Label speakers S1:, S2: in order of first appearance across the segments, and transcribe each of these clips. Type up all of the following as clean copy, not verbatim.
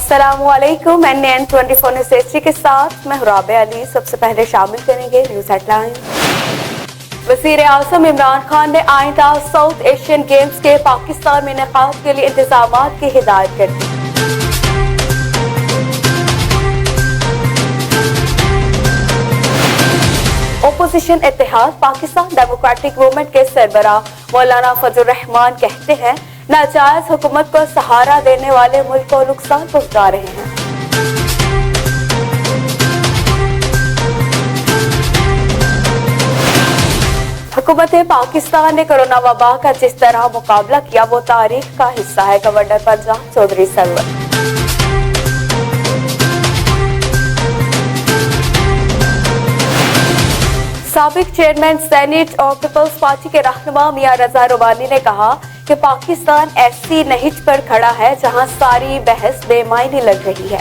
S1: अस्सलामुअलैकुम। NN24 news Asia के साथ मैं राबिया अली। सबसे पहले शामिल करेंगे न्यूज़ हेडलाइंस। वज़ीर आज़म इमरान खान ने आइंदा साउथ एशियन गेम्स के पाकिस्तान में इनेकाद के लिए इंतजामात की हिदायत कर दी। ओपोजिशन इत्तेहाद पाकिस्तान डेमोक्रेटिक मूवमेंट के सरबराह मौलाना फजल रहमान कहते हैं, नाजायज हुकूमत को सहारा देने वाले मुल्क को नुकसान पहुंचा रहे हैं। हुकूमत पाकिस्तान ने कोरोना वबा का जिस तरह मुकाबला किया वो तारीख का हिस्सा है। गवर्नर पंजाब चौधरी सरवर। साबिक चेयरमैन सेनेट और पीपल्स पार्टी के रहनुमा मियां रजा रुबानी ने कहा कि पाकिस्तान ऐसी नहिज पर खड़ा है जहां सारी बहस बेमायने लग रही है।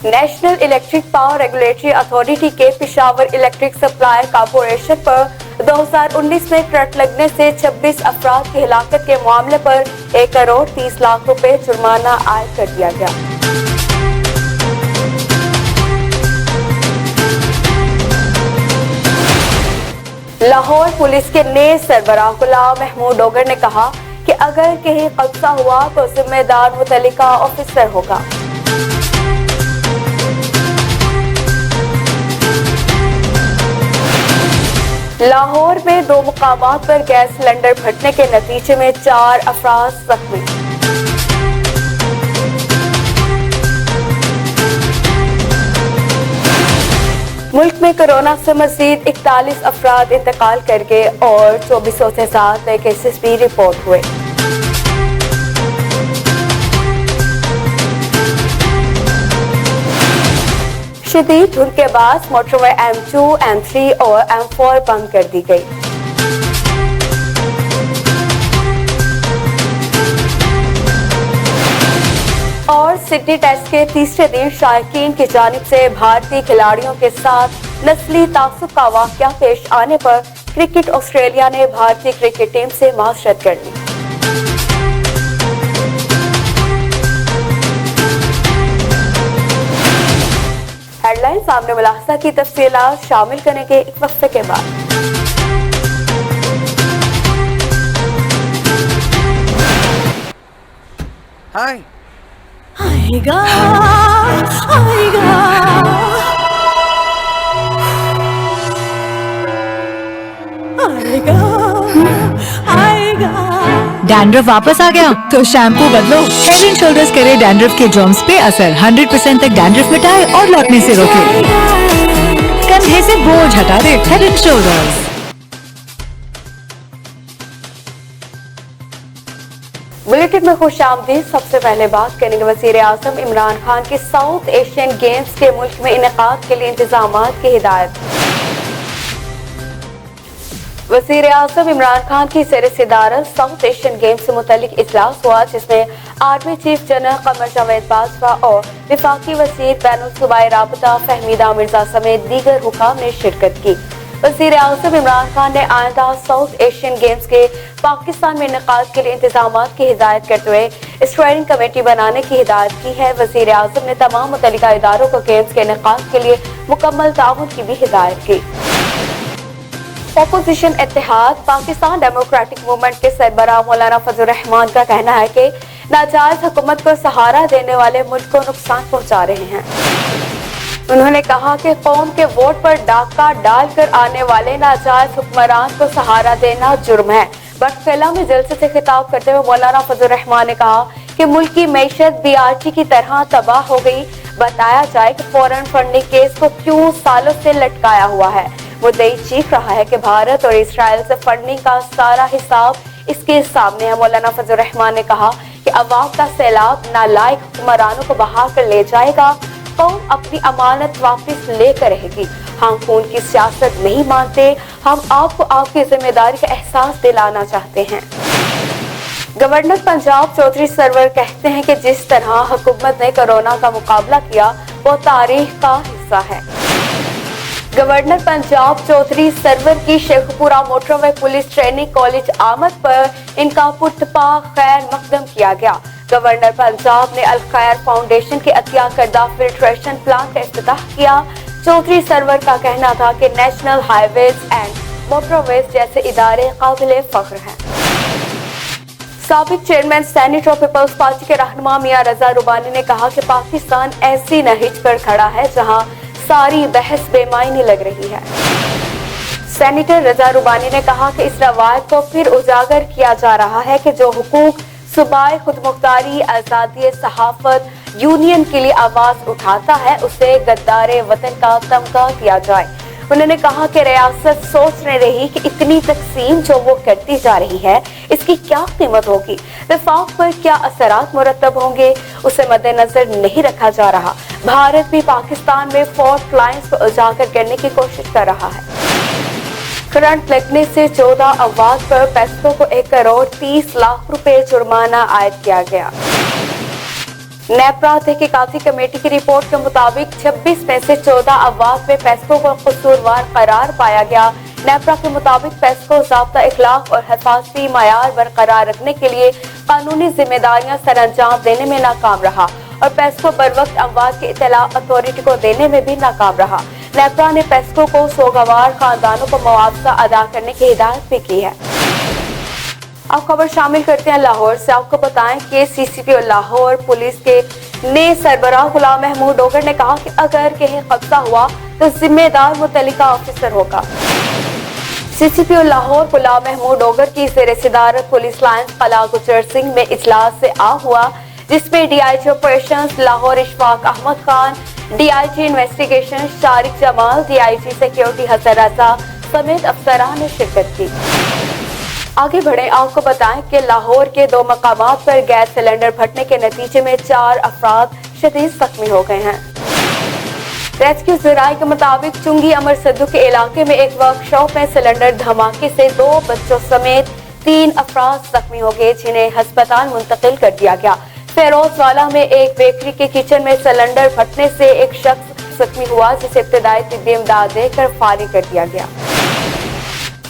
S1: National electric power regulatory authority के पेशावर इलेक्ट्रिक सप्लाई कॉर्पोरेशन पर 2019 में ट्रक लगने से 26 अफराद की हिलाकत के मामले पर 1 करोड़ 30 लाख रुपए जुर्माना आयद कर दिया गया। लाहौर पुलिस के नए सरबराह गुलाम महमूद डोगर ने कहा कि अगर कहीं कब्जा हुआ तो जिम्मेदार मुतल्लिका ऑफिसर होगा। लाहौर में 2 मुकामात पर गैस सिलेंडर फटने के नतीजे में 4 अफराद जख्मी। मुल्क में कोरोना से मजीद 41 अफराद इंतकाल कर गए और 2400 से ज्यादा नए केसेस भी रिपोर्ट हुए। शदीद धुंध के बाद मोटरवे M2, M3 और M4 बंद कर दी गई। और सिडनी टेस्ट के तीसरे दिन शायकीन की जानिब से भारतीय खिलाड़ियों के साथ नस्ली तासुब का वाकया पेश आने पर क्रिकेट ऑस्ट्रेलिया ने भारतीय क्रिकेट टीम से माजरत कर ली। हेडलाइन सामने मुलाहजा की तफसीलात शामिल करेंगे एक वक्फे के बाद।
S2: हाय
S3: आएगा आएगा आएगा आएगा।
S4: डैंड्रफ वापस आ गया तो शैम्पू बदलो। हेड एंड शोल्डर्स करे डैंड्रफ के जर्म्स पे असर 100% तक डैंड्रफ मिटाए और लौटने से रोके। कंधे से बोझ हटा दे। Head and shoulders.
S1: बुलेटिन में खुश आमदीद। सबसे पहले बात करेंगे वज़ीर आज़म इमरान खान की साउथ एशियन गेम्स के मुल्क में इनेकाद के लिए इंतजामात की हिदायत। वज़ीर आज़म इमरान खान की ज़ेर सदारत साउथ एशियन गेम्स से मुतल्लिक इजलास हुआ, जिसमें army chief general Qamar Javed Bajwa और वफाकी वज़ीर बैनुल सूबाई राबता फहमीदा मिर्जा समेत दीगर हुकाम ने शिरकत की। वज़ीर आज़म इमरान खान ने आइंदा साउथ एशियन गेम्स के पाकिस्तान में इनेकाद के लिए इंतजामात की हिदायत करते हुए स्टेयरिंग कमेटी बनाने की हिदायत की है। वज़ीर आज़म ने तमाम मुतल्लिका इदारों को गेम्स के इनेकाद के लिए मुकम्मल ताउन की भी हिदायत की। ओपोजिशन इत्तेहाद पाकिस्तान डेमोक्रेटिक मूवमेंट के सरबराह मौलाना फजल रहमान का कहना है कि नाजायज हुकूमत को सहारा देने वाले मुल्क को नुकसान पहुंचा रहे हैं। उन्होंने कहा कि कौम के वोट पर डाका डालकर आने वाले नाजायज हुक्मरान को सहारा देना जुर्म है। बटफेला में जलसे से खिताब करते हुए मौलाना फजल रहमान ने कहा कि मुल्क की मैशत BRT की तरह तबाह हो गई। बताया जाए कि फॉरेन फंडिंग केस को क्यों सालों से लटकाया हुआ है। मुद्दई चीख रहा है कि भारत और इसराइल से फंडिंग का सारा हिसाब इसके सामने है। मौलाना फजल रहमान ने कहा कि अवाम का सैलाब नालायक हुक्मरानों को बहा कर ले जाएगा। कौम अपनी अमानत वापस लेकर रहेगी। हम खून की सियासत नहीं मानते, हम आपको आपकी जिम्मेदारी का एहसास दिलाना चाहते हैं। गवर्नर पंजाब चौधरी सरवर कहते हैं कि जिस तरह हुकूमत ने कोरोना का मुकाबला किया वो तारीख का हिस्सा है। गवर्नर पंजाब चौधरी सरवर की Sheikhpura motorway police training college आमद पर इनका पुरतपा खैर मकदम किया गया। गवर्नर पंजाब ने अल खैर फाउंडेशन के अतिया करदा फिल्ट्रेशन प्लांट का इफ्तिताह किया। चौधरी सरवर का कहना था कि नेशनल हाईवेज एंड मोटरवेज जैसे इदारे काबिल फख्र हैं। साबिक चेयरमैन सेनेट और पीपल्स पार्टी के रहनुमा मियां रजा रुबानी ने कहा कि पाकिस्तान ऐसी नहिज पर खड़ा है जहां सारी बहस बेमायनी लग रही है। सेनेटर रजा रुबानी ने कहा कि इस रवायत को फिर उजागर किया जा रहा है कि जो हुकूक सूबाई खुदमुख्तारी आजादी सहाफत यूनियन के लिए आवाज उठाता है उसे गद्दारे वतन का तमगा दिया जाए। उन्होंने कहा कि रियासत सोच नहीं रही कि इतनी तकसीम जो वो करती जा रही है इसकी क्या कीमत होगी, वफाक पर क्या असरात मुरतब होंगे, उसे मद्देनजर नहीं रखा जा रहा। भारत भी पाकिस्तान में फॉल्ट लाइन्स को उजागर करने की कोशिश कर रहा है। करंट लगने से 14 अफराद पर पेस्को को 1 करोड़ 30 लाख रुपए जुर्माना आयद किया गया। नेपरा तहकीकाती कमेटी की रिपोर्ट के मुताबिक 26 में से 14 अफराद में पेस्को को कसूरवार करार पाया गया। नेपरा के मुताबिक पेस्को ज़ाब्ता इखलाक और हिफाजती मयार बरकरार रखने के लिए कानूनी जिम्मेदारियां सरअंजाम देने में नाकाम रहा और पेस्को बरवक्त अमवात की इत्तला अथॉरिटी को देने में भी नाकाम रहा। नेपरा ने पेस्को को सोगवार खानदानों को मुआवजा अदा करने की हिदायत भी की है। अब खबर शामिल करते हैं लाहौर से। आपको बताएं कि सीसीपी और लाहौर पुलिस के नए सरबराह गुलाम महमूद डोगर ने कहा कि अगर कहीं कब्जा हुआ तो जिम्मेदार मुतल्लिका ऑफिसर होगा। सीसीपी और लाहौर गुलाम महमूद डोगर की ज़ेर सदारत पुलिस लाइन्स कला गुजर सिंह में इजलास से हुआ, जिसमें DIG operations Lahore Ishfaq Ahmad Khan, DIG investigation Shariq Jamal, DIG security Hasan Raza समेत अफसरान ने शिरकत की। आगे बढ़े, आपको बताएं कि लाहौर के 2 मकामात पर गैस सिलेंडर फटने के नतीजे में 4 अफराद शदीद जख्मी हो गए हैं। रेस्क्यू जराये के मुताबिक चुंगी अमर सद्दू के इलाके में एक वर्कशॉप में सिलेंडर धमाके से 2 बच्चों समेत 3 अफराद जख्मी हो गए, जिन्हें अस्पताल मुंतकिल कर दिया गया। फेरोजवाला में एक बेकरी के किचन में सिलेंडर फटने से एक शख्स जख्मी हुआ, जिसे इब्तदाई तिब्बी इमदाद देकर फारिग कर दिया गया।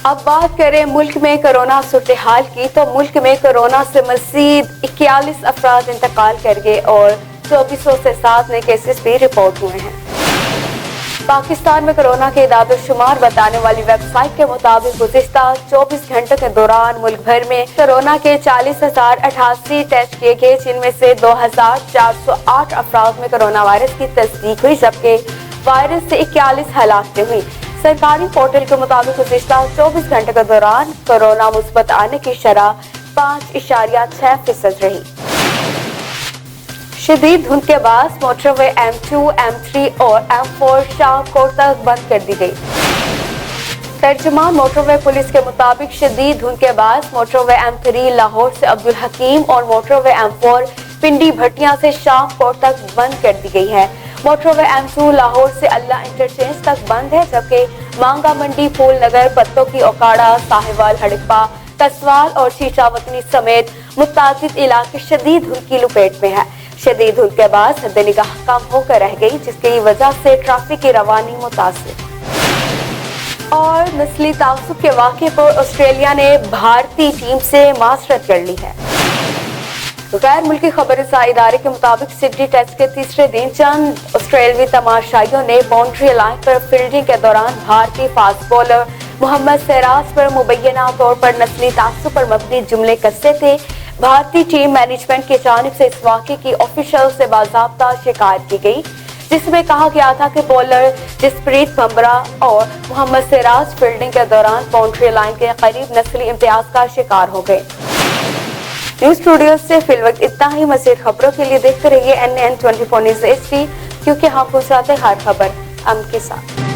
S1: अब बात करें मुल्क में कोरोना सूरत हाल की, तो मुल्क में कोरोना से मजीद 41 अफराद इंतकाल कर गए और 2400 से 7 नए केसेस भी रिपोर्ट हुए हैं। पाकिस्तान में कोरोना के इदाद-ओ-शुमार बताने वाली वेबसाइट के मुताबिक गुज़िश्ता 24 घंटों के दौरान मुल्क भर में कोरोना के 40,088 टेस्ट किए गए, जिनमें से 2,408 अफराद में कोरोना वायरस की तस्दीक हुई, जबकि वायरस से 41 हलाकतें हुई। सरकारी पोर्टल के मुताबिक गुज़िश्ता 24 घंटे के दौरान कोरोना मुस्बत आने की शरह 5.6% रही। शदीद धुंध के बाद मोटरवे M2, M3 और M4 शाहकोट तक बंद कर दी गई। तर्जुमान मोटरवे पुलिस के मुताबिक शदीद धुंध के बाद मोटरवे M3 लाहौर से अब्दुल हकीम और मोटरवे M4 पिंडी भटिया से शाहकोट तक बंद कर दी गई है। मोटरवे M2 लाहौर से अल्लाह इंटरचेंज तक बंद है, जबकि मांगा मंडी, फूल नगर, पत्तों की ओकाड़ा, साहिवाल, हड़प्पा, कसवाल और चीचावतनी समेत मुतादिद इलाके शदीद धुंध की लपेट में है। शदीद धुंध के बाद हद निगाह कम होकर रह गई, जिसकी वजह से ट्रैफिक की रवानी मुतासिर। और नस्ली तासुब के वाक़े पर ऑस्ट्रेलिया ने भारतीय टीम से मासरत कर ली है। गैर मुल्की खबरसां इदारे के मुताबिक सिडनी टेस्ट के तीसरे दिन चंद ऑस्ट्रेलवी तमाशाइयों ने बाउंड्री लाइन पर फील्डिंग के दौरान भारतीय फास्ट बॉलर मोहम्मद सिराज पर मुबैना तौर पर नस्ली तासुब पर मबनी जुमले कसे थे। भारतीय टीम मैनेजमेंट की जानिब से इस वाक़े की ऑफिशियल से बाज़ाब्ता शिकायत की गई, जिसमें कहा गया था कि बॉलर जसप्रीत बुमराह और मोहम्मद सिराज फील्डिंग के दौरान बाउंड्री लाइन के करीब नस्ली इम्तियाज का शिकार हो गए। न्यूज़ स्टूडियो से फिलवक्त इतना ही। मज़ीद खबरों के लिए देखते रहिए NN 24 न्यूज़ HD, क्योंकि हम पहुंचाते हर खबर अमन के साथ।